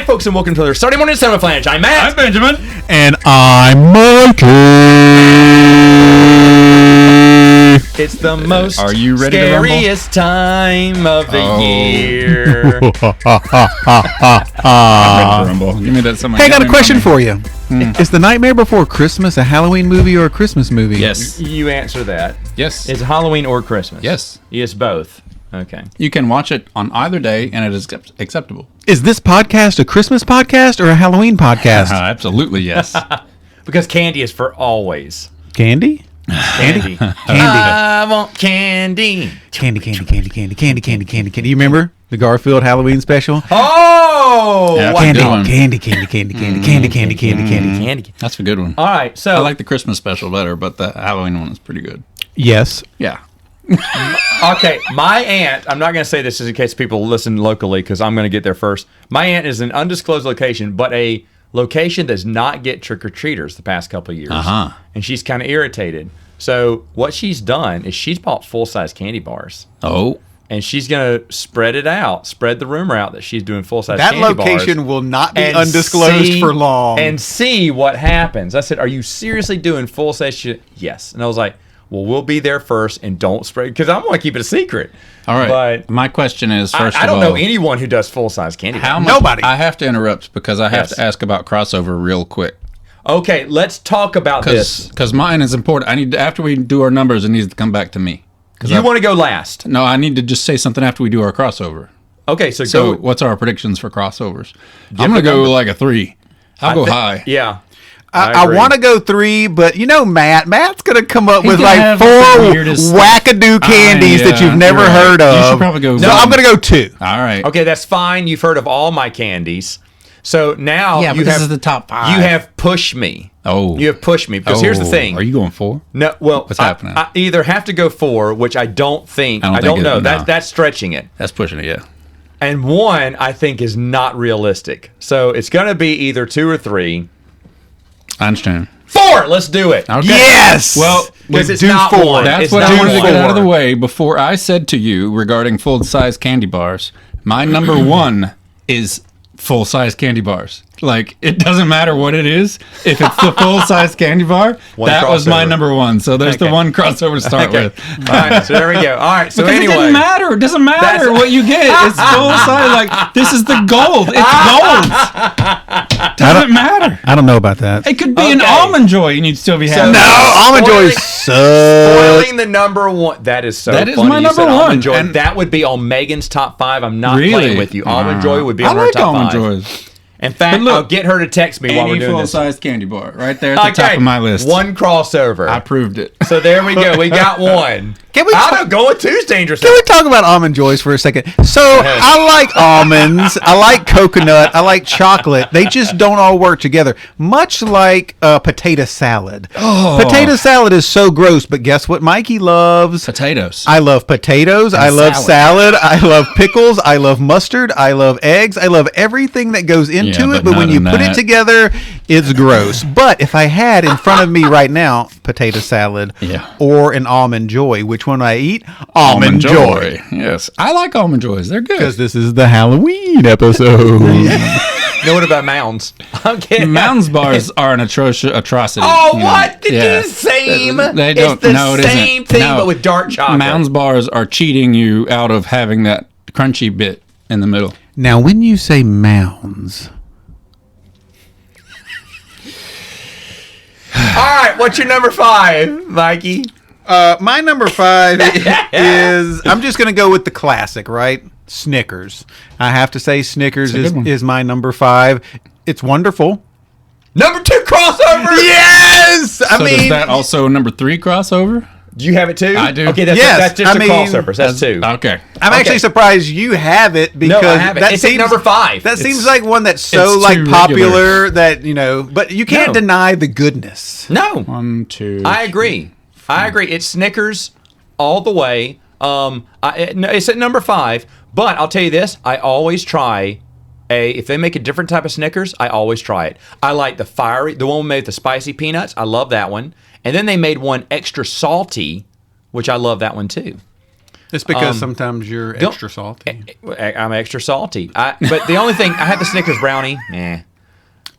Hi, folks, and welcome to the Saturday Morning Samoflange. I'm Matt. I'm Benjamin. And I'm Mikey. It's the most Are you ready to rumble? scariest time of the year. I'm ready to rumble. Give me that. Hey, I got a question for you. Is The Nightmare Before Christmas a Halloween movie or a Christmas movie? Yes. You answer that. Yes. It's Halloween or Christmas? Yes. Yes, both. Okay. You can watch it on either day, and it is acceptable. Is this podcast a Christmas podcast or a Halloween podcast? Absolutely, yes. Because candy is for always. Candy? Candy. Candy. I want candy. Candy. You remember the Garfield Halloween special? Oh! Yeah, wow. good one. Candy. Candy. That's a good one. All right, so... I like the Christmas special better, but the Halloween one is pretty good. Yes. Yeah. Okay, my aunt, I'm not going to say this in case people listen locally because I'm going to get there first. My aunt is an undisclosed location, but a location does not get trick-or-treaters the past couple of years. Uh-huh. And she's kind of irritated. So what she's done is she's bought full-size candy bars. Oh. And she's going to spread the rumor out that she's doing full-size That candy bars. location will not be and undisclosed for long. And see what happens. I said, are you seriously doing full-size shit? Yes. And I was like, well, we'll be there first and don't spread, because I'm going to keep it a secret. All right. But my question is, first I of all, don't know anyone who does full-size candy bars. how much, Nobody. I have to interrupt because I have Yes. to ask about crossover real quick. Okay, let's talk about this. Because mine is important. I need to, after we do our numbers, it needs to come back to me. You want to go last. No, I need to just say something after we do our crossover. Okay, so So, go. what's our predictions for crossovers? I'm going to go number. like a 3. I'll go high. Yeah. I agree. want to go 3, but you know Matt's going to come up with gonna like have 4 the weirdest wackadoo candies that yeah, you've never you're right. heard of. You should probably go So one. I'm going to go 2. All right. Okay, that's fine. You've heard of all my candies. So now Yeah, you but this have is the top 5. You have Push Me. Oh. You have Push Me. Because here's the thing. Are you going 4? No, well, What's happening? I either have to go 4, which I don't think. I I don't don't think know. it- no. That's stretching it. That's pushing it, yeah. And 1, I think, is not realistic. So it's going to be either 2 or 3. I understand. 4. Let's do it. Okay. Yes! Well, Because it's do not 4. 1. that's It's what not I wanted to get 1. out of the way before I said to you regarding full-size candy bars. My number 1 is full-size candy bars. Like, it doesn't matter what it is. If it's the full-size candy bar, One that was my crossover. number 1. So there's Okay. the one crossover to start Okay. with. All right, so there we go. All right, so Because anyway. it doesn't matter. It doesn't matter what you get. It's full size. Like, this is the gold. It's gold. Doesn't matter. I don't know about that. It could be an Okay. almond joy, and you'd still be happy. No, Almond Joy Spoiling- sucks. Spoiling the number 1. That is so That is funny. my You number said Almond 1, Joy. and- That would be on Megan's top 5. I'm not Really? playing with you. Almond Joy would be I on her like top almond 5. joys. In fact, But look, I'll get her to text me while we're Any doing full this. size candy bar, right there at the top of my list. 1 crossover. I proved it. So there we go. We got 1. Can we I talk- don't know. Going 2 is dangerous. Can we talk about Almond Joys for a second? So I like almonds, I like coconut, I like chocolate. They just don't all work together. Much like potato salad. Potato salad is so gross, but guess what Mikey loves? Potatoes. I love potatoes. I love salad. salad. I love pickles. I love mustard. I love eggs. I love everything that goes into Yeah, it. but But when not you in put it that. together, it's gross. But if I had in front of me right now potato salad Yeah. or an almond joy, which one I eat? Almond joy. Yes. I like almond joys. They're good. Because this is the Halloween episode. No, what about Mounds? Okay. Mounds bars are an atrocity. Oh, you know. what? Yeah. It's the same. They don't. It's the no, it same isn't. thing, No. but with dark chocolate. Mounds bars are cheating you out of having that crunchy bit in the middle. Now, when you say mounds, All right, what's your number 5, Mikey? my number 5 is, I'm just going to go with the classic, right? Snickers. I have to say Snickers It's a good one. is my number 5. It's wonderful. Number 2 crossover. Yes! So I mean, is that also number 3 crossover? Do you have it too? I do. Okay, that's, Yes, that's just I a mean, crossover. So that's 2. Okay. I'm actually surprised you have it because I haven't. that It's at seems number 5. That seems like one that's so it's like too popular that but you can't No. deny the goodness. No. 1, 2. I agree. It's Snickers all the way. It's at number 5. But I'll tell you this: I always try if they make a different type of Snickers, I always try it. I like the one made with the spicy peanuts. I love that one. And then they made one extra salty, which I love that one too. It's because sometimes you're extra salty. I'm extra salty. But the only thing, I had the Snickers brownie.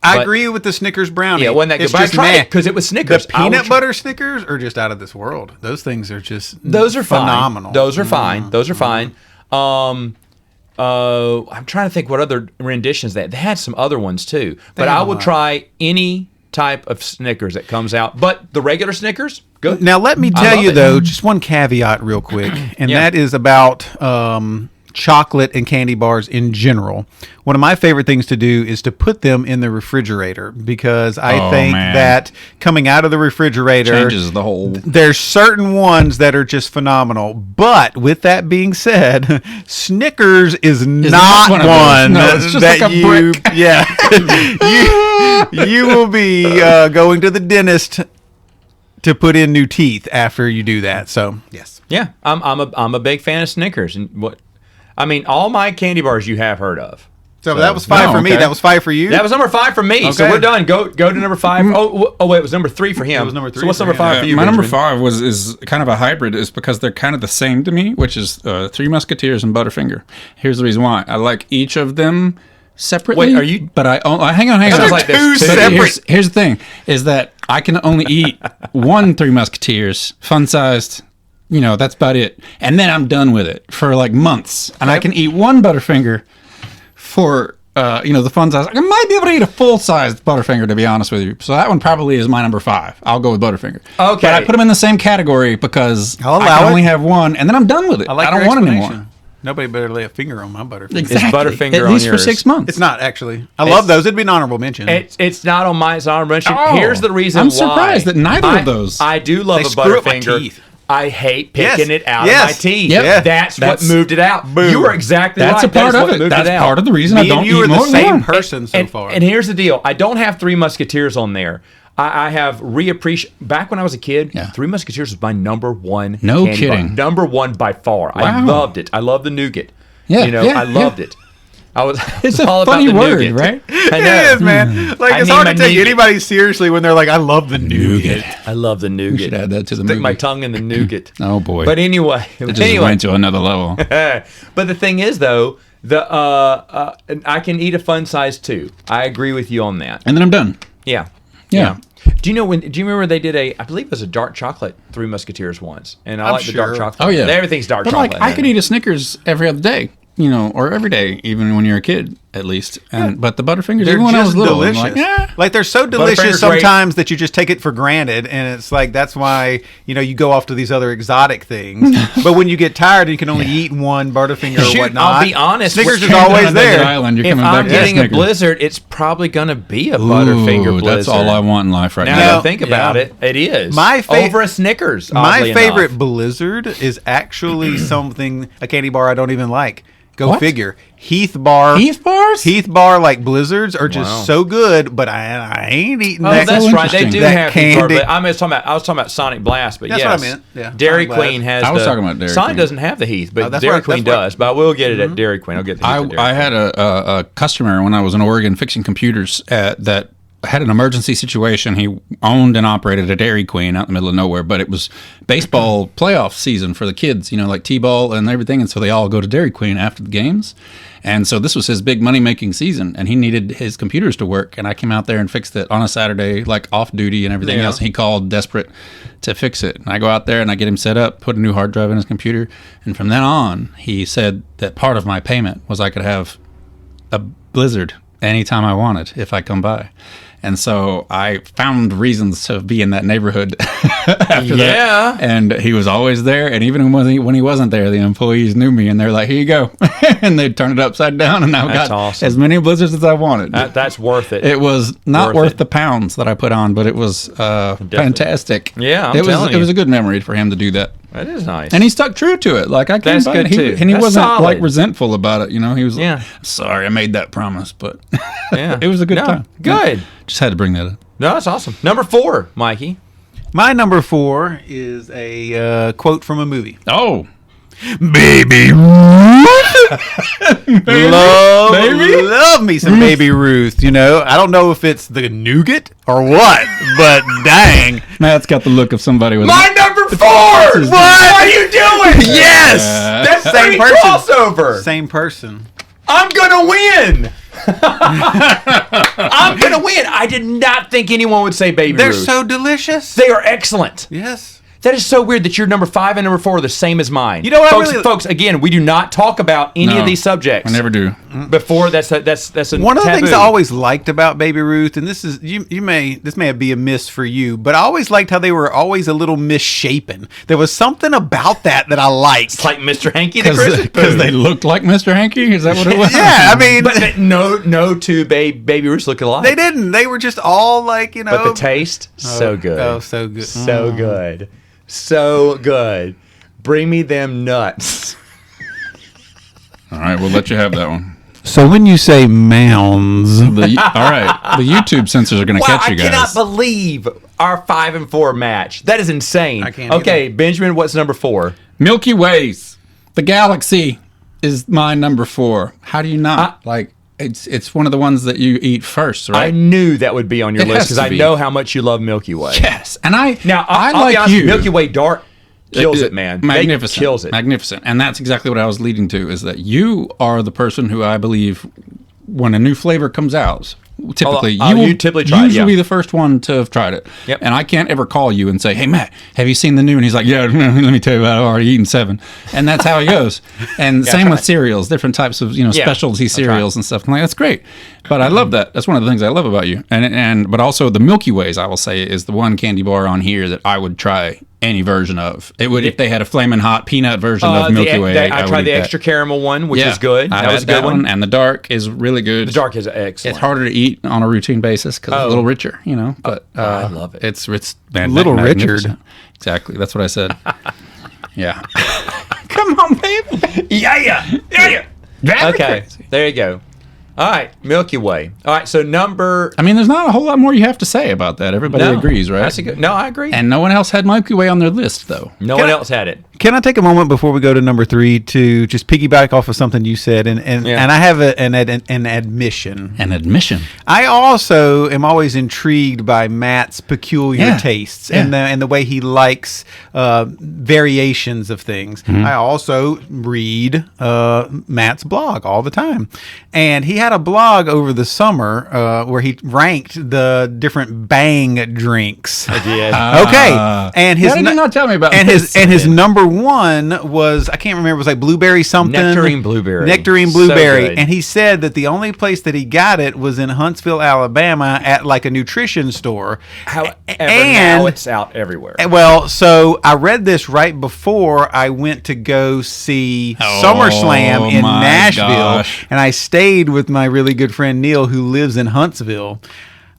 I agree with the Snickers brownie. Yeah, wasn't that good? It's But I just tried it because it was Snickers. The peanut butter Snickers are just out of this world. Those things are just Those are phenomenal. Fine. Those are fine. Those are fine. I'm trying to think what other renditions they had some other ones too. But I would try any type of Snickers that comes out. But the regular Snickers, good. Now let me tell you though, just one caveat real quick, and that is about chocolate and candy bars in general. One of my favorite things to do is to put them in the refrigerator because I think that coming out of the refrigerator changes the whole. There's certain ones that are just phenomenal. But with that being said, Snickers is not one no, it's just that like a you brick. yeah you will be going to the dentist to put in new teeth after you do that. So yes, yeah, I'm a big fan of Snickers, and all my candy bars you have heard of. So that was 5 for me. That was 5 for you. That was number 5 for me. So we're done. Go to number 5. Oh wait, it was number 3 for him. It was number 3. So what's number 5 for you? My Benjamin? number 5 is kind of a hybrid, is because they're kind of the same to me, which is Three Musketeers and Butterfinger. Here's the reason why. I like each of them separately. Wait, are you? But hang on. Sounds like two there's separate. Here's the thing: is that I can only eat one Three Musketeers, fun sized. That's about it. And then I'm done with it for like months. And I can eat one Butterfinger for, the fun size. I might be able to eat a full-sized Butterfinger, to be honest with you. So that one probably is my number 5. I'll go with Butterfinger. Okay. But I put them in the same category because I'll I allow can it. only have one, and then I'm done with it. I don't want anymore. Nobody better lay a finger on my Butterfinger. Exactly. Butterfinger At on least for yours. 6 months. It's not actually. I love those. It'd be an honorable mention. It's not on my honorable mention. Oh, Here's the reason I'm why. surprised that neither of those. I do love They a screw up my Butterfinger. teeth. I hate picking it out of my teeth. Yep. Yeah. That's what That's- moved it out. Boom. You were exactly That's right. a part That is of what it. moved That's out. part of the reason Me I don't and you eat are more the than same one. person so far. And here's the deal. I don't have Three Musketeers on there. I have back when I was a kid, Three Musketeers was my number 1 No candy bar. kidding. Number 1 by far. I Wow. loved it. I loved the nougat. Yeah, I loved it. It's all a about funny the word, nougat. right? I know. It is, man. Like, I it's need hard my to take nougat. anybody seriously when they're like, I love the nougat. I love the nougat. should add that to the Stick my movie. tongue in the nougat. Oh, boy. But anyway, It just went to another level. but the thing is, though, I can eat a fun size too. I agree with you on that. And then I'm done. Yeah. Yeah. Do you remember they did I believe it was a dark chocolate Three Musketeers once, and I I'm like the dark sure. chocolate. Oh, yeah. Everything's dark But chocolate. like, I could eat a Snickers every other day, or every day, even when you're a kid, at least. But the Butterfingers, They're even when I was just little, delicious. I'm like, Like, they're so delicious Butterfinger's great. sometimes that you just take it for granted, and it's like that's why you go off to these other exotic things. But when you get tired, you can only eat one Butterfinger or Shoot, whatnot. I'll be honest, Snickers we're is always on a desert there. island, you're If coming I'm back to getting a Snickers. Blizzard, it's probably going to be a Butterfinger Ooh, Blizzard. that's all I want in life right Now now. that I think about it, it is over a Snickers. My oddly favorite enough. Blizzard is actually a candy bar I don't even like. Go What? figure. Heath bar. Heath bars? Heath bar like Blizzards are just Wow. so good, but I ain't eating Oh, that. that's so right. They interesting. do That have Heath bar, candy- but I was talking about Sonic Blast, but That's yes, what I meant. Yeah, Dairy Sonic Blast. Queen has. I was talking about Dairy Sonic Queen. doesn't have the Heath, but that's Dairy right, Queen that's right. does. But I will get it at Dairy Queen. I'll get the Heath at Dairy I Queen. had a customer when I was in Oregon fixing computers that had an emergency situation. He owned and operated a Dairy Queen out in the middle of nowhere, but it was baseball playoff season for the kids, like T-ball and everything. And so they all go to Dairy Queen after the games. And so this was his big money-making season, and he needed his computers to work. And I came out there and fixed it on a Saturday, like off duty and everything else. He called desperate to fix it. And I go out there and I get him set up, put a new hard drive in his computer. And from then on, he said that part of my payment was I could have a Blizzard anytime I wanted if I come by. And so I found reasons to be in that neighborhood after that. And he was always there. And even when he wasn't there, the employees knew me and they're like, here you go. And they'd turn it upside down and I That's got awesome. as many Blizzards as I wanted. That's worth it. It was not Worth worth it. the pounds that I put on, but it was fantastic. Yeah, I'm it was telling you. it was a good memory for him to do that. That is nice. And he stuck true to it. Like I came That's by good, and too. and he That's wasn't solid. like resentful about it. He was Yeah. like, sorry, I made that promise, but Yeah. it was a good No, time. good. Just had to bring that up. No, that's awesome. Number 4, Mikey. My number 4 is a quote from a movie. Oh, Baby love me some Baby Ruth. I don't know if it's the nougat or what, but dang. Matt's got the look of somebody with My number 4! What are you doing? Yes! That's Same same person. crossover. Same person. I'm gonna win. I'm gonna win. I did not think anyone would say Baby They're Ruth. so delicious. They are excellent. Yes. That is so weird that your number 5 and number 4 are the same as mine. You know what, folks? Again, we do not talk about any of these subjects. I never do. Before that's a One of the things I taboo. always liked about Baby Ruth, and this may be a miss for you, but I always liked how they were always a little misshapen. There was something about that I liked. It's like Mr. Hanky the Christmas Because they food. looked like Mr. Hanky? Is that what it was? Yeah, I mean, But no two Baby Ruths look alike. they didn't. They were just all like, you know. But the taste, so good. Oh, so good. So good. So good. Bring me them nuts. All right, we'll let you have that one. So when you say mounds, All right, the YouTube censors are going to Wow, catch you I guys. cannot believe our 5 and 4 match. That is insane. I can't Okay, Benjamin, what's number 4? Milky Ways, the galaxy is my number 4. How do you not It's one of the ones that you eat first, I right? knew that would be on your It list has because to I be. know how much you love Milky Way. Yes, and I I'll like be honest, you. Milky Way Dark kills it, man. Magnificent. They kills it. Magnificent. And that's exactly what I was leading to, is that you are the person who I believe when a new flavor comes out, typically you typically try it, usually yeah. be the first one to have tried it. Yep. And I can't ever call you and say, "Hey Matt, have you seen the new?" And he's like, "Yeah, let me tell you about it. I've already eaten 7." And that's how it goes. And same with cereals, different types of specialty cereals and stuff. I'm like, that's great. But I love that. That's one of the things I love about you. But also the Milky Ways, I will say, is the one candy bar on here that I would try any version of. It would if they had a flaming hot peanut version of Milky Way. I would tried eat the that. extra caramel one, which Yeah, is good. I That was a had good that one. And the dark is really good. The dark is excellent. It's harder to eat on a routine basis because it's a little richer, But I love it. It's Little magnificent. Exactly. That's what I said. Yeah. Come on, baby. Yeah. Okay, there you go. All right, Milky Way. All right, so number. I mean, there's not a whole lot more you have to say about that. Everybody agrees, right? That's a good. No, I agree. And no one else had Milky Way on their list, though. No one else had it. can I take a moment before we go to number 3 to just piggyback off of something you said, and I have an admission. An admission. I also am always intrigued by Matt's peculiar tastes and the way he likes variations of things. Mm-hmm. I also read Matt's blog all the time, and he had a blog over the summer where he ranked the different Bang drinks. I did. Okay, and his Why did you not tell me about and this? his number 1 was, I can't remember, it was like blueberry something. Nectarine blueberry. Nectarine So blueberry. good. And he said that the only place that he got it was in Huntsville, Alabama at like a nutrition store. However, and now it's out everywhere. well, so I read this right before I went to go see SummerSlam in my Nashville, gosh. and I stayed with my really good friend Neil, who lives in Huntsville.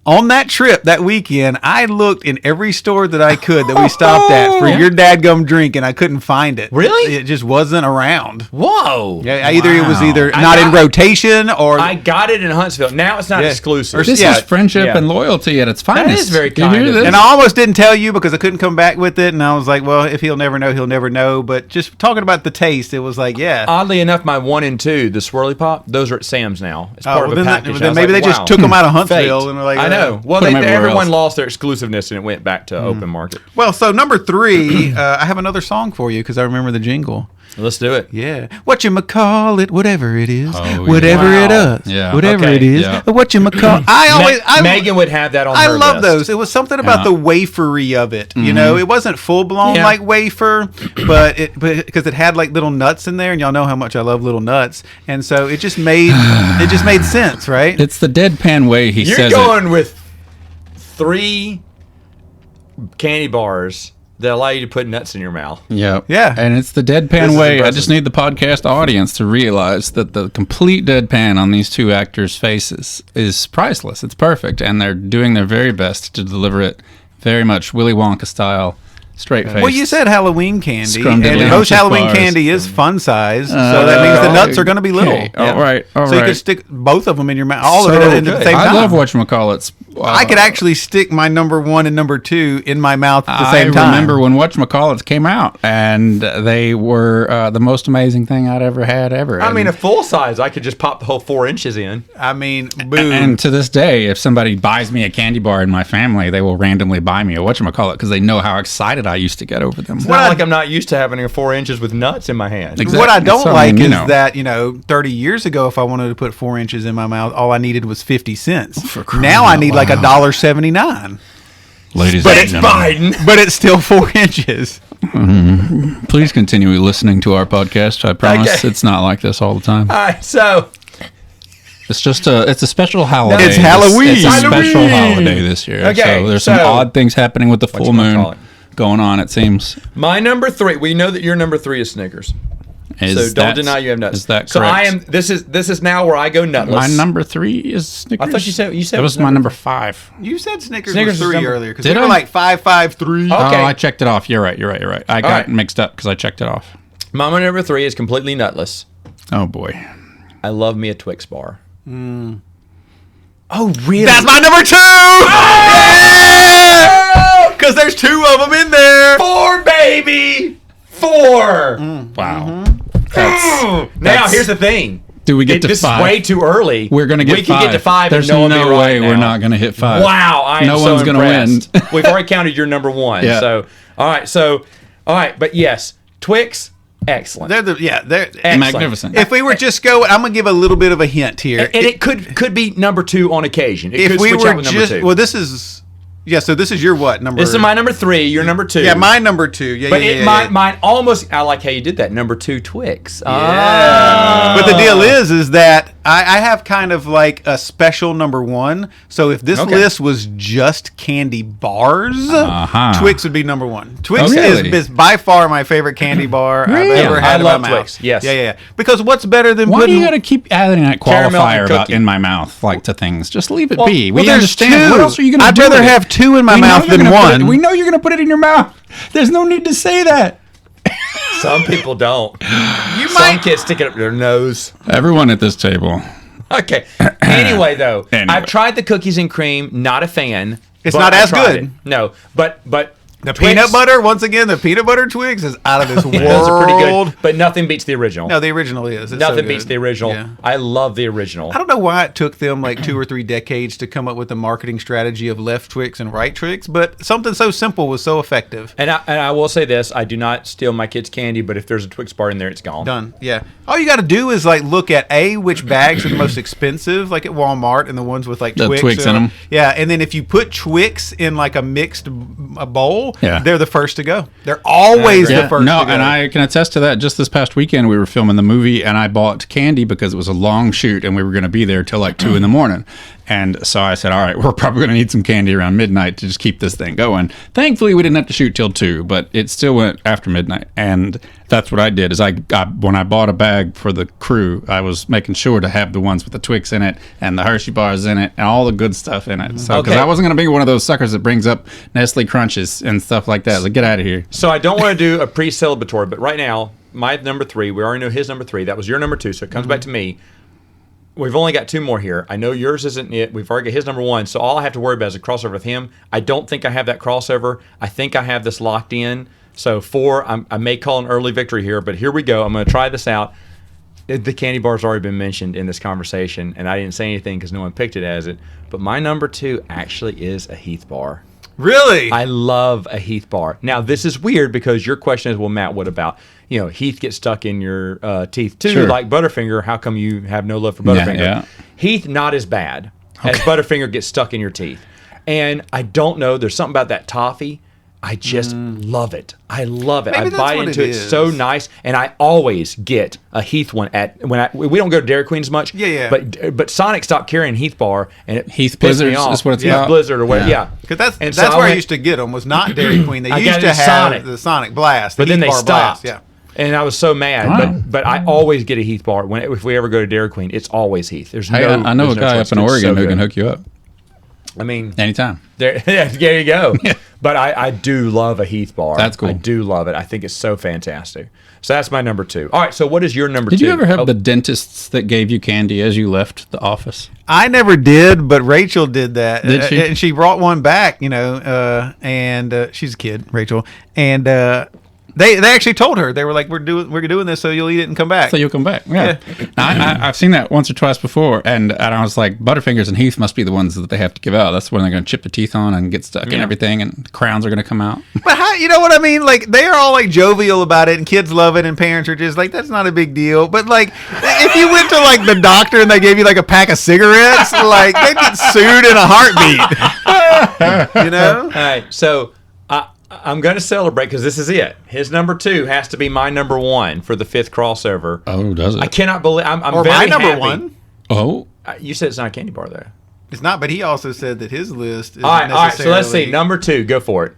On that trip, that weekend, I looked in every store that I could that we stopped at for your dadgum drink, and I couldn't find it. Really? It just wasn't around. Whoa. Yeah, it was either I not in got- rotation or I got it in Huntsville. Now it's not Yeah. exclusive. This Yeah, is friendship yeah. and loyalty at its finest. is very You kind hear of this? and I almost didn't tell you because I couldn't come back with it, and I was like, well, if he'll never know, he'll never know. But just talking about the taste, it was like, yeah. Oddly enough, my 1 and 2, the Swirly Pop, those are at Sam's now. It's part of a package. then I was maybe like, they just wow. took them out of Huntsville Fate. and were like, I know. Well, Put 'em everywhere everyone else. lost their exclusiveness and it went back to open market. Well, so number 3, I have another song for you because I remember the jingle. Let's do it. Yeah, whatchamacallit, whatever it is, Oh, whatever yeah. it is, Yeah. whatever Okay, it is, yeah. whatchamacallit. I Megan would have that on I her love list. those. It was something about Yeah. the wafery of it. You know, it wasn't full blown Yeah. like wafer, but because it had like little nuts in there, and y'all know how much I love little nuts, and so it just made sense, right? It's the deadpan way he You're says it. going with 3 candy bars that allow you to put nuts in your mouth. Yeah. Yeah. And it's the This deadpan is way. I impressive. just need the podcast audience to realize that the complete deadpan on these two actors' faces is priceless. It's perfect. And they're doing their very best to deliver it very much Willy Wonka style, straight face. Well, you said Halloween candy, Scrumdiddly and most Halloween bars. candy is fun size, so that means the nuts are going to be little. Okay. All right. All so you right. could stick both of them in your mouth, all of So it at the good. same time. I love whatchamacallits I could actually stick my number 1 and number 2 in my mouth at the same time. I remember when whatchamacallits came out, and they were the most amazing thing I'd ever had ever. I mean, a full size, I could just pop the whole 4 inches in. I mean, boom. And to this day, if somebody buys me a candy bar in my family, they will randomly buy me a whatchamacallit because they know how excited I used to get over them. It's not like I'm not used to having a 4 inches with nuts in my hand. Exactly. What I don't So, like you is know. that, 30 years ago, if I wanted to put 4 inches in my mouth, all I needed was 50 cents. crying Now I out need like loud. $1.79. Ladies But and it's gentlemen, Biden. But it's still 4 inches. please continue listening to our podcast. I promise Okay. it's not like this all the time. All right, so It's just it's a special holiday. It's Halloween. It's a special Halloween. holiday this year. Okay, So there's some so- odd things happening with the full moon Whatchamacallit? going on, it seems. my number 3, we know that your number 3 is Snickers. Is So don't that- deny you have nuts. Is that correct? So I am. This is now where I go nutless. My number 3 is Snickers. I thought you said that was my number 5. You said Snickers Snickers was was 3 number- earlier. Because Did they were I? like 553. Oh. Okay. Oh, I checked it off. You're right. I got right. mixed up because I checked it off. My number 3 is completely nutless. Oh boy. I love me a Twix bar. Oh really? That's my number 2! Because there's 2 of them in there. 4, baby. 4. Wow. Now That's- here's the thing. Do we get to this 5? is way too early. We're gonna get We 5. can get to 5. There's and no one will be way right we're now. not going to hit 5. Wow, I am No so one's gonna impressed. win. We've already counted your number 1. Yeah. So all right, but yes, Twix, excellent. They're Excellent. Magnificent. If we were just going, I'm gonna give a little bit of a hint here. And it could be number 2 on occasion. It If could we switch were out with number just 2. well, this is so this is your what number? This is my number 3. Your number 2. yeah, my number 2. Yeah, But yeah. mine almost. I like how you did that. Number 2, Twix. But the deal is that I have kind of like a special number 1. So if this Okay. list was just candy bars, Uh-huh. Twix would be number 1. Twix Oh, really? is by far my favorite candy bar I've Really? ever I had in love my mouth. Twix, yes. Yeah. Because what's better than Why do putting? you got to keep adding that Caramel and qualifier about cookie. in my mouth, like to things? Just leave it Well- be. well, We there's understand. 2. What else are you going to I'd do? rather with it? have 2 in my We know mouth you're than gonna put 1. we know you're going to put it in your mouth. There's no need to say that. Some people don't. You Some might. kids stick it up their nose. Everyone at this table. Okay. Anyway, though, Anyway. I've tried the cookies and cream. Not a fan. It's but not I as tried good. it. No, but The Twix- peanut butter, once again, the peanut butter Twix is out of this world. Those are pretty good, but nothing beats the original. No, the original is. It's so Nothing good. beats the original. Yeah. I love the original. I don't know why it took them like 2 or 3 decades to come up with the marketing strategy of left Twix and right Twix, but something so simple was so effective. And I will say this: I do not steal my kids' candy, but if there's a Twix bar in there, it's gone. Done. Yeah. All you got to do is like look at which bags are the most expensive, like at Walmart, and the ones with like The Twix, Twix in 'em. Yeah, and then if you put Twix in like a mixed a bowl, Yeah. they're the first to go. They're always Yeah. the first. No, to go. and I can attest to that. Just this past weekend, we were filming the movie, and I bought candy because it was a long shoot, and we were going to be there till like 2 in the morning. And so I said, all right, we're probably going to need some candy around midnight to just keep this thing going. Thankfully, we didn't have to shoot till 2, but it still went after midnight. And that's what I did is when I bought a bag for the crew, I was making sure to have the ones with the Twix in it and the Hershey bars in it and all the good stuff in it. So, because Okay. I wasn't going to be one of those suckers that brings up Nestle Crunches and stuff like that. Like, get out of here. So I don't want to do a pre-celebratory, but right now, my number 3, we already know his number 3. That was your number 2, so it comes back to me. We've only got 2 more here. I know yours isn't it. We've already got his number 1, so all I have to worry about is a crossover with him. I don't think I have that crossover. I think I have this locked in. So 4, I may call an early victory here, but here we go. I'm going to try this out. The candy bar's already been mentioned in this conversation, and I didn't say anything because no one picked it as it. But my number 2 actually is a Heath bar. really. I love a Heath bar. Now, this is weird because your question is, well, Matt, what about, Heath gets stuck in your teeth too, Sure. like Butterfinger. How come you have no love for Butterfinger? yeah. Heath, not as bad as Butterfinger gets stuck in your teeth. And I don't know, there's something about that toffee. I just love it. I love it. Maybe I that's bite what into it it so is. nice, and I always get a Heath one we don't go to Dairy Queen as much. Yeah. But Sonic stopped carrying Heath bar, and it Heath pissed me Blizzards off. is what it's Heath about? Blizzard or whatever. Yeah. Yeah. Because And that's so where I went- used to get them. Was not Dairy Queen. They I used got to it at have Sonic. the Sonic Blast, the But then Heath they Bar stopped. Blast. Yeah. And I was so mad. Wow. But I always get a Heath bar. If we ever go to Dairy Queen, it's always Heath. There's Hey, no. I know a there's no guy choice. up in It's Oregon so who good. can hook you up I mean, anytime. there you go. But I do love a Heath bar. That's cool. I do love it. I think it's so fantastic. So that's my number 2. All right, so what is your number 2? Did you ever have the dentists that gave you candy as you left the office? I never did, but Rachel did that. Did she? And she brought one back, and she's a kid, Rachel. And they actually told her, they were like, we're doing this so you'll eat it and come back. So you'll come back. Yeah. Now, I've seen that once or twice before, and I was like, Butterfingers and Heath must be the ones that they have to give out. That's when they're going to chip the teeth on and get stuck and everything, and crowns are going to come out. But how, you know what I mean? Like, they are all like jovial about it, and kids love it, and parents are just like, that's not a big deal. But like, if you went to like the doctor and they gave you like a pack of cigarettes, like they'd get sued in a heartbeat. You know? All right, so I'm going to celebrate because this is it. His number 2 has to be my number 1 for the 5th crossover. Oh, does it? I cannot believe I'm Or very my number happy. 1. Oh. You said it's not a candy bar though. It's not, but he also said that his list is All right. So let's see. Number 2, go for it.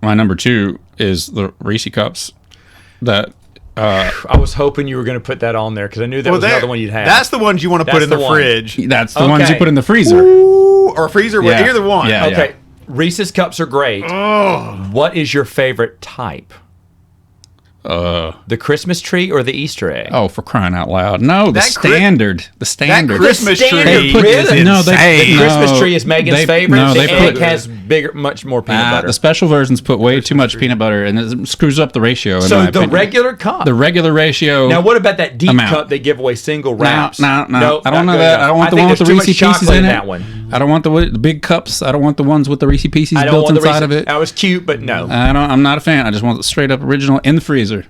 My number 2 is the Reese Cups. That I was hoping you were going to put that on there because I knew that was another one you'd have. That's the ones you want to put in That's the the one. fridge. that's the ones you Okay. put in the freezer. Ooh, or freezer, Yeah. either one. Yeah. Okay. Reese's Cups are great. Oh. What is your favorite type? The Christmas tree or the Easter egg? Oh, for crying out loud! No, the That standard. The standard. Christmas The standard tree really? is No, insane. The Christmas tree is Megan's they- favorite. no, the they egg put- has much more peanut butter. The special versions put way too much peanut butter, and it screws up the ratio. In So my the opinion. regular cup. the regular ratio. Now, what about that deep amount. cup they give away single wraps? No, Nope, I don't not know good that. enough. I don't want the think one with the there's too Reese much Pieces chocolate in it. that one. I don't want the big cups. I don't want the ones with the Reese Pieces I don't built want the inside Reese. of it. That was cute, but no. I'm not a fan. I just want the straight up original in the freezer.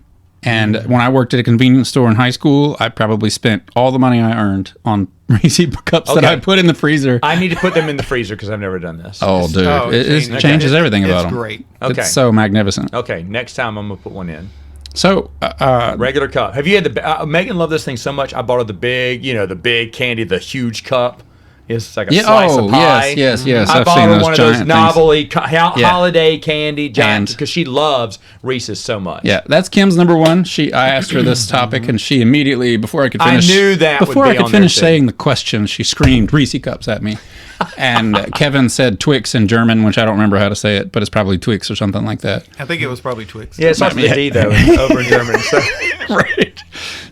And when I worked at a convenience store in high school, I probably spent all the money I earned on Reese cups that Okay. I put in the freezer. I need to put them in the freezer because I've never done this. Oh, dude, it changes everything about It's them. great. Okay. It's so magnificent. Okay, next time I'm gonna put one in. So, Regular cup. Have you had the? Megan loved this thing so much. I bought her the big, the big candy, the huge cup. It's like a slice of pie. yes. I I've bought seen her those one of those giant novelty holiday candy And- giants because she loves Reese's so much. Yeah, that's Kim's number 1. I asked her this topic, and she immediately, before I could finish, knew that would before be I could on there, finish too. saying the question, she screamed Reese cups at me. And Kevin said Twix in German, which I don't remember how to say it, but it's probably Twix or something like that. I think it was probably Twix. Yeah, it starts with a D though over in Germany. So. Right.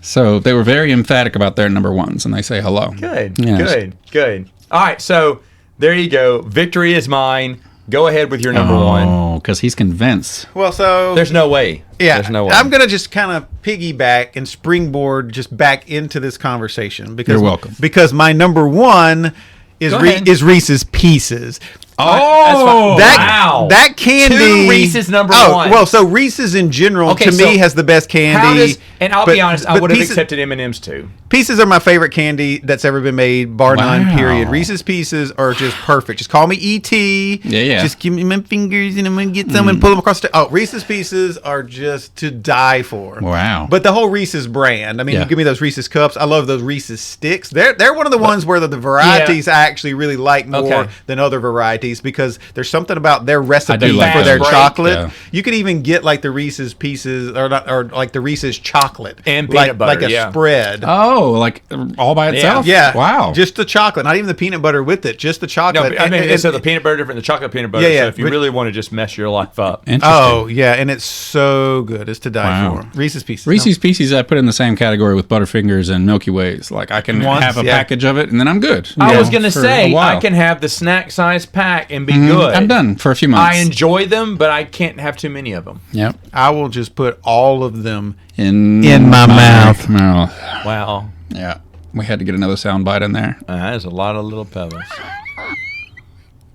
So they were very emphatic about their number 1s, and they say hello. Good, Yes. good. All right, so there you go. Victory is mine. Go ahead with your number 1. Oh, because he's convinced. Well, so There's no way. yeah, There's no way. I'm gonna just kind of piggyback and springboard just back into this conversation because You're welcome. Because my number 1 is Go ahead. is Reese's Pieces. Oh, Wow. That candy. 2 Reese's number 1. Well, so Reese's in general Okay, to so me has the best candy. How does? And I'll but- be honest, I but would have Pieces- accepted M&M's too. Pieces are my favorite candy that's ever been made, bar none, Wow. period. Reese's Pieces are just perfect. Just call me E.T. Yeah. Just give me my fingers and I'm going to get some and pull them across the... Oh, Reese's Pieces are just to die for. Wow. But the whole Reese's brand, I mean, Yeah. you give me those Reese's Cups. I love those Reese's Sticks. They're one of the ones where the varieties I actually really like more Okay. than other varieties because there's something about their I recipe do like for their those. chocolate. Yeah. You could even get like the Reese's Pieces or like the Reese's chocolate. And like, peanut butter, like a yeah. spread. Oh, like all by itself? Yeah. Wow. Just the chocolate, not even the peanut butter with it, just the No, chocolate. but, I mean, And- so the peanut butter different, the chocolate peanut butter. Yeah, So if you but- really want to just mess your life up, Interesting. oh, yeah, and it's so good. It's to die Wow. for. Reese's Pieces. Reese's Pieces I put in the same category with Butterfingers and Milky Ways. Like I can Once, have a yeah. package of it and then I'm good. I you was know, gonna for say a while. I can have the snack size pack and be good. I'm done for a few months. I enjoy them, but I can't have too many of them. Yep. I will just put all of them. In my mouth. mouth. Wow, Yeah. We had to get another sound bite in there. there's a lot of little pebbles,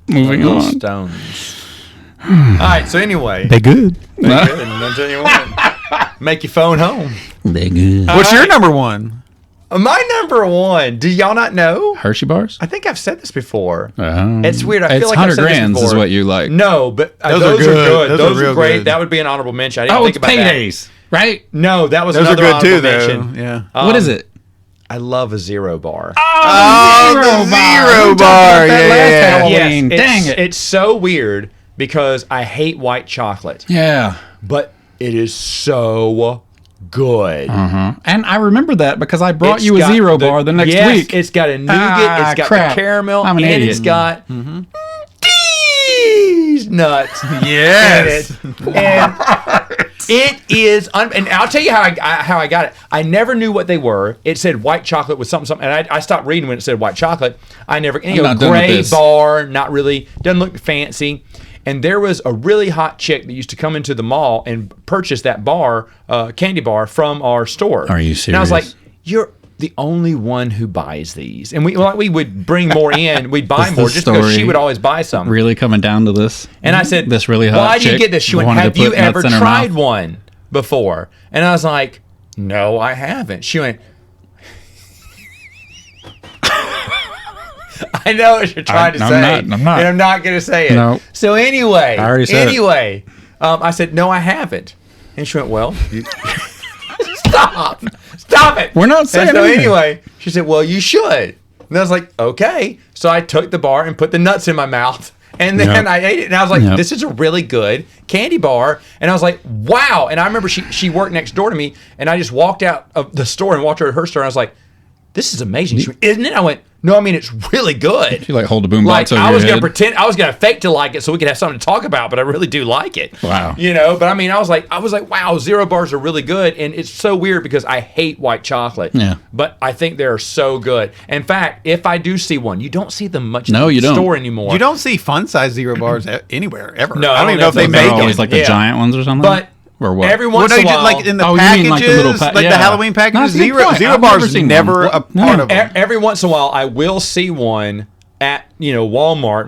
Moving little on. stones. All right. So anyway, They good. they're good, and I'll tell you what, make your phone home. They good. What's All your right. number 1? My number 1. Do y'all not know? Hershey bars? I think I've said this before. Oh. It's weird. I It's feel like I've 100 said this grands before. is what you like. No, but Those those are are good. good. Those Those, are are real great. good. That would be an honorable mention. I didn't Oh, think it's about that. paydays, right? No, that was Those are another good too, honorable though. mention. Yeah. What is it? I love a zero bar. Oh, the zero bar. Yeah. Halloween. Yes, Dang it. It's so weird because I hate white chocolate, Yeah. but it is so good. And I remember that because I brought It's you a got zero bar the next yes, week. It's got a nougat, it's got crap. the caramel, I'm an and idiot. it's got nuts. Yes. in it. And it is, and I'll tell you how I got it. I never knew what they were. It said white chocolate with something, and I stopped reading when it said white chocolate. I never, not done with gray this. bar, not really, doesn't look fancy. And there was a really hot chick that used to come into the mall and purchase that bar, candy bar, from our store. Are you And I was like, serious? you're the only one who buys these. And we would bring more in. We'd buy Is more this just because she story would always buy some. Really coming down to this? And I said, This really hot why do you chick get this? She went, wanted to have you put nuts ever in her tried mouth? one before? And I was like, no, I haven't. She went, I know what you're trying to say. I'm not. And I'm not going to say it. No. So anyway, I already said it. I said, no, I haven't. And she went, well, stop it. We're not saying And so anything. anyway, she said, well, you should. And I was like, okay. So I took the bar and put the nuts in my mouth. And then Yep. I ate it, and I was like, Yep. this is a really good candy bar. And I was like, wow. And I remember she worked next door to me, and I just walked out of the store and walked over to her store, and I was like, this is amazing. She went, isn't it? I went, no, I mean, it's really good. You like hold a boombox Like, over I was your going to head? pretend, I was going to fake to like it so we could have something to talk about, but I really do like it. Wow. You know, but I mean, I was like, wow, zero bars are really good. And it's so weird because I hate white chocolate. Yeah. But I think they're so good. In fact, if I do see one, you don't see them much No, in you the don't. store anymore. You don't see fun size zero bars anywhere ever. No, I don't even know if they those make They're them. always like the Yeah. giant ones or something? But or what? every Well, once no, in a just while, like in the Oh, you packages, mean like the little like yeah. the Halloween No, packages. that's a good Zero point. zero I've never bars seen never one. a part of them. every once in a while, I will see one at Walmart,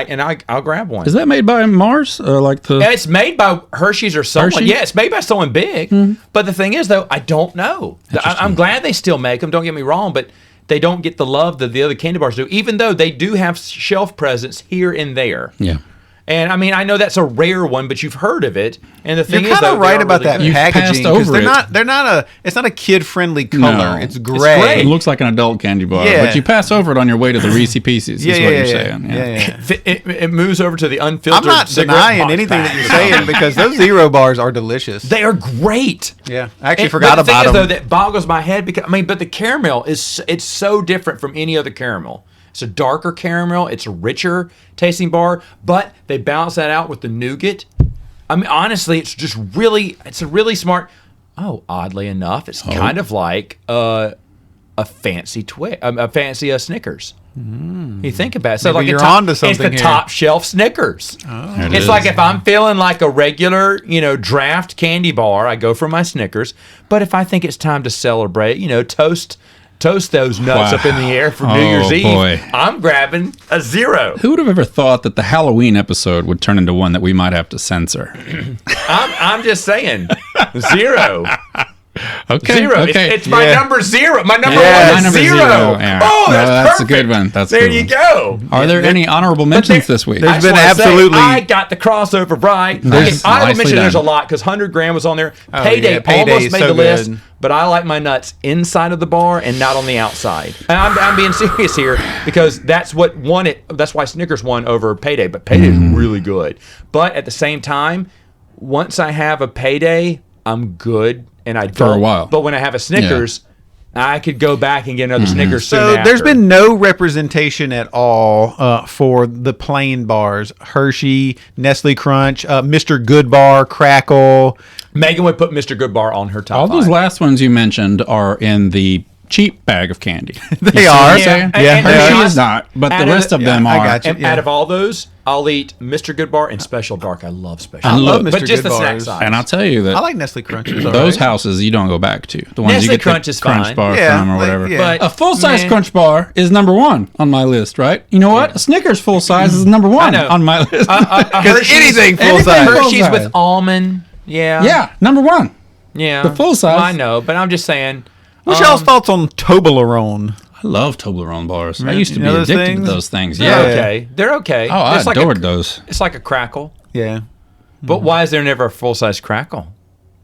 and I'll grab one. Is that made by Mars? Or like the... It's made by Hershey's or someone. Hershey? Yeah, it's made by someone big. But the thing is, though, I don't know. I'm glad they still make them. Don't get me wrong, but they don't get the love that the other candy bars do, even though they do have shelf presence here and there. Yeah. And I mean, I know that's a rare one, but you've heard of it. And the thing You're is, kind though, of they right are about really that good. You've packaging passed because over it. it's not a kid friendly color. No. It's It's gray. gray. It looks like an adult candy bar, Yeah. but you pass over it on your way to the Reese Pieces. Yeah, is yeah, what yeah, you're yeah. saying. It moves over to the unfiltered. I'm not cigarette denying box anything pack. that you're saying because those zero bars are delicious. They are great. Yeah, I actually And- forgot but the about thing them. is, though, that boggles my head because but the caramel it's so different from any other caramel. It's a darker caramel. It's a richer tasting bar, but they balance that out with the nougat. I mean, honestly, it's a really smart. Oh, oddly enough, it's kind of like a fancy Snickers. You think about it. So Maybe like you're a top, onto something It's the here. top shelf Snickers. There it It's is. like if I'm feeling like a regular, draft candy bar, I go for my Snickers. But if I think it's time to celebrate, toast those nuts Wow. up in the air for New Oh, Year's Eve, boy. I'm grabbing a zero. Who would have ever thought that the Halloween episode would turn into one that we might have to censor? I'm just saying, zero. Okay. Zero. Okay. It's my Yeah. number zero. My number Yeah, one my is number zero. zero. Yeah. Oh, No, that's that's a perfect. good one. That's a there good you one. go. Are there any honorable mentions this week? There's I just been wanna say, absolutely- I got the crossover right. There's Honorable nicely mention. There's a done. lot because 100 gram was on there. Oh, Payday yeah, Payday almost is made so the list, good. but I like my nuts inside of the bar and not on the outside. And I'm being serious here because that's what won it. That's why Snickers won over Payday. But Payday is really good. But at the same time, once I have a Payday, I'm good. And I don't. a while. But when I have a Snickers, I could go back and get another Snickers soon So there's after. been no representation at all for the plain bars: Hershey, Nestle Crunch, Mr. Good Bar, Crackle. Megan would put Mr. Goodbar on her top All those five. last ones you mentioned are in the cheap bag of candy. They You see what are. I'm saying? And- and Hershey they is are. not, but Out the of rest the- of them I are. got you. And Yeah. out of all those, I'll eat Mr. Goodbar and Special Bark. I love Special I Bark. love Mr. But just the Good snack Bars. size. And I'll tell you that I like Nestle Crunches. all those right. houses you don't go back to. The ones Nestle you get Crunch the is Crunch fine. bar Yeah, from or like, whatever. yeah. But A full-size meh. Crunch bar is number one on my list, right? You know what? A Snickers full-size is number one know. on my list. Hershey's- anything full anything size. full Hershey's size. with almond. Yeah. Yeah, number one. Yeah. The full size. I know, but I'm just saying. What's y'all's thoughts on Toblerone? I love Toblerone bars. I Right, used to you be know those addicted things? to those things. They're Yeah. okay. They're okay. Oh, I It's like adored those. It's like a crackle. Yeah. But why is there never a full size crackle?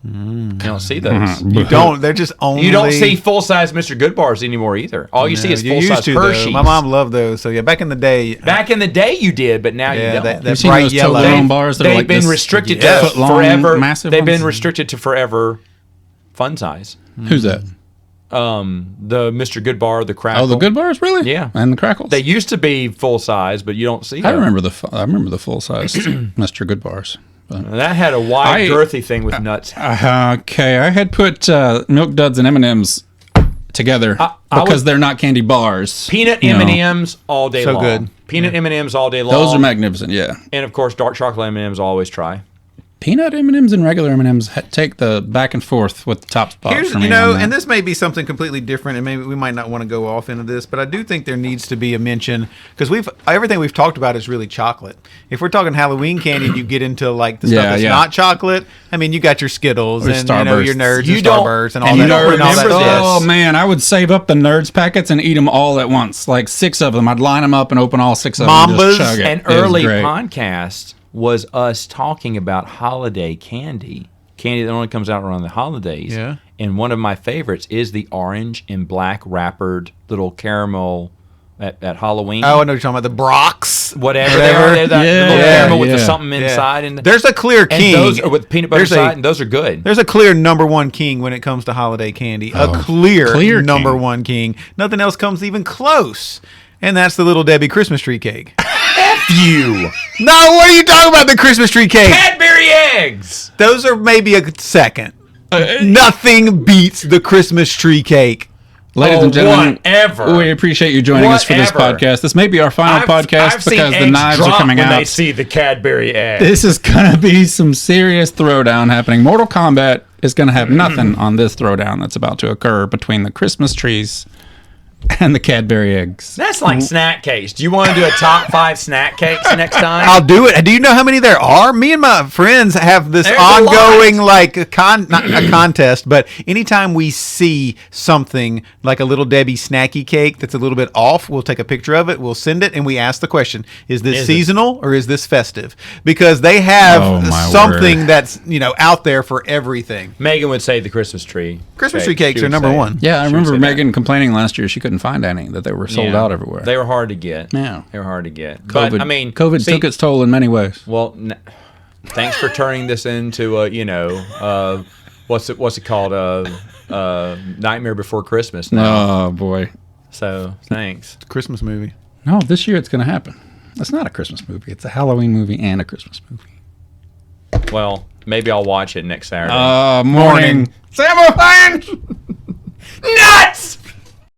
You don't see those. You don't. They're just only. You don't see full size Mr. Good bars anymore either. All you see is you full used size to, though. Hershey's. My mom loved those. So yeah, back in the day. Back in the day, you did, but now you Yeah, don't. that You've seen bright those yellow. Toblerone bars that are They've like been this restricted Yes. to foot-long, forever. massive They've been ones? restricted to forever fun size. Who's that? The Mr. Goodbar, the Crackle. Oh, the good bars, really? Yeah. And the crackles. They used to be full size, but you don't see I them. remember the full size Mr. Good bars. But. That had a wide, girthy thing with nuts. Okay, I had put Milk Duds and M&Ms together because they're not candy bars. Peanut you know. M&Ms all day So long. good. Peanut M&Ms all day long. Those are magnificent, yeah. And of course, dark chocolate M&Ms always try. Peanut M&Ms and regular M&Ms take the back and forth with the top spot Here's, for me. you know, on that. and this may be something completely different, and maybe we might not want to go off into this, but I do think there needs to be a mention because everything we've talked about is really chocolate. If we're talking Halloween candy, you get into like the stuff that's not chocolate. I mean, you got your Skittles Or and your Nerds and Starbursts and all and that. you don't and all that remember stuff. this. Oh man, I would save up the Nerds packets and eat them all at once, like 6 of them. I'd line them up and open all 6 of them. And Mambas. just chug it. An It was early great. podcast was us talking about holiday candy that only comes out around the holidays. Yeah. And one of my favorites is the orange and black wrappered little caramel at Halloween. Oh, I know what you're talking about. The Brox. Whatever they are, they're that little Yeah, caramel with the yeah. something inside. And There's a clear and king. those are with peanut butter There's inside, and those are good. There's a clear number one king when it comes to holiday candy. A clear number king. one king. Nothing else comes even close. And that's the Little Debbie Christmas tree cake. You No, what are you talking about? The Christmas tree cake. Cadbury eggs. Those are maybe a second. Nothing beats the Christmas tree cake. Ladies and gentlemen, whatever. we appreciate you joining us for this Whatever. podcast. This may be our final podcast seen because the eggs knives are drop coming when out. they see the Cadbury egg. This is going to be some serious throwdown happening. Mortal Kombat is going to have nothing on this throwdown that's about to occur between the Christmas trees and the Cadbury eggs. That's like snack cakes. Do you want to do a top 5 snack cakes next time? I'll do it. Do you know how many there are? Me and my friends have this There's a ongoing, lot. like, not a contest, but anytime we see something like a Little Debbie snacky cake that's a little bit off, we'll take a picture of it, we'll send it, and we ask the question, is this seasonal or is this festive? Because they have Oh, my something word. that's, out there for everything. Megan would say the Christmas tree. Christmas cake. tree cakes She are would number say it. one. Yeah, I She would remember say that. Megan complaining last year she couldn't find any, that they were sold Yeah. out everywhere. They were hard to get. Yeah. They were hard to get. COVID, But, I mean, COVID see, took its toll in many ways. Well, thanks for turning this into what's it called? Nightmare Before Christmas now. Oh, boy. So, thanks. Christmas movie. No, this year it's going to happen. It's not a Christmas movie. It's a Halloween movie and a Christmas movie. Well, maybe I'll watch it next Saturday. Morning. Samoflange! Nuts!